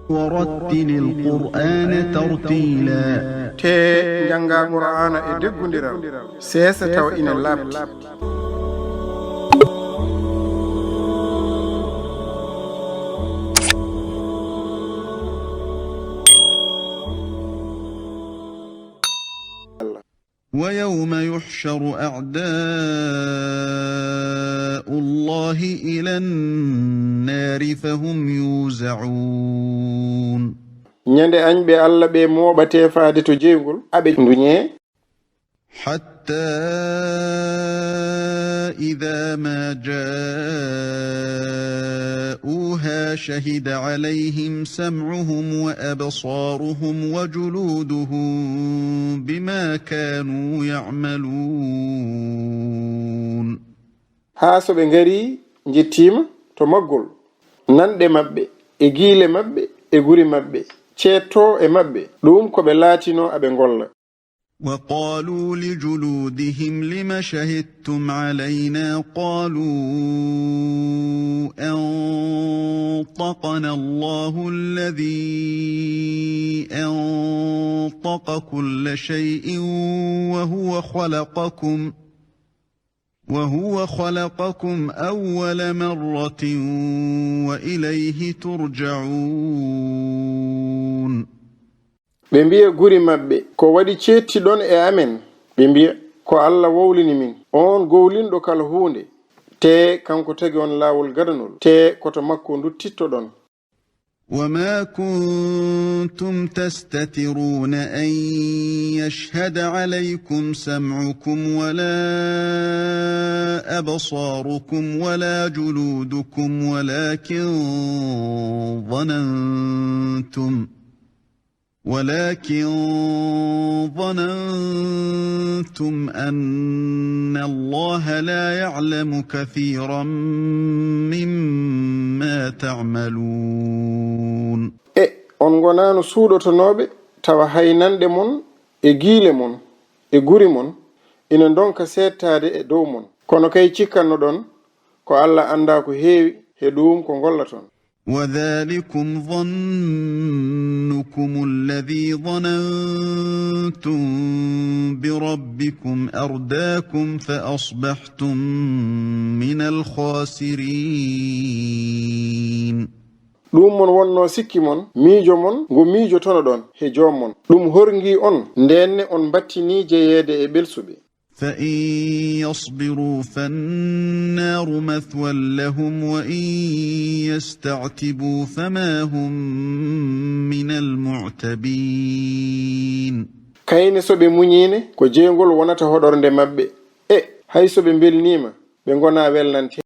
ورتل القرآن ترتيلا te janga qur'ana e deggundiral sesa taw ina labti ويوم يحشر أعداء الله إلى النار فهم يوزعون nyande añɓe Allah ɓe moɓate faade to jeygol aɓe duñe حتى إذا ما جاءوها شهد عليهم سمعهم وأبصارهم وجلودهم بما كانوا يعملون haa so ɓe ngari jettima to maggol nanɗe maɓɓe e giile maɓɓe e guri maɓɓe ceetto e maɓɓe ɗum ko ɓe laatino aɓe ngolla وقالوا لجلودهم لم شهدتم علينا قالوا أنطقنا الله الذي أنطق كل شيء وهو خلقكم أول مرة وإليه ترجعون ɓe mbiya guri maɓɓe ko waɗi cettiɗon e amen ɓe mbiya ko Allah wowlini min on gowlinɗo kala hunde te kanko tagi on laawol gadanol te koto makko duttittoɗon وما كنتم تستترون أن يشهد عليكم سمعكم ولا أبصاركم ولا جلودكم ولكن ظننتم أن الله لا يعلم كثيرا مما تعملون on gonano suuɗotonoɓe tawa haynande mon e giile mon e guri mon ina donka settade e dow mon kono kay cikkanno ɗon ko Allah anda ko heewi he ɗum ko gollaton وذلكم ظنكم الذي ظننتم بربكم أرداكم فأصبحتم من الخاسرين ɗum mon wonno sikki mon miijo mon ngo miijotono ɗon he joom mon ɗum horngi on ndenne on battini jeyeede e ɓelsuɓe فإن يصبروا فالنار مثوى لهم وإن يستعتبوا فما هم من المعتبين kayne so ɓe muñine ko jeygol wonata hoɗorde maɓɓe hay so ɓe belnima ɓe gona welnante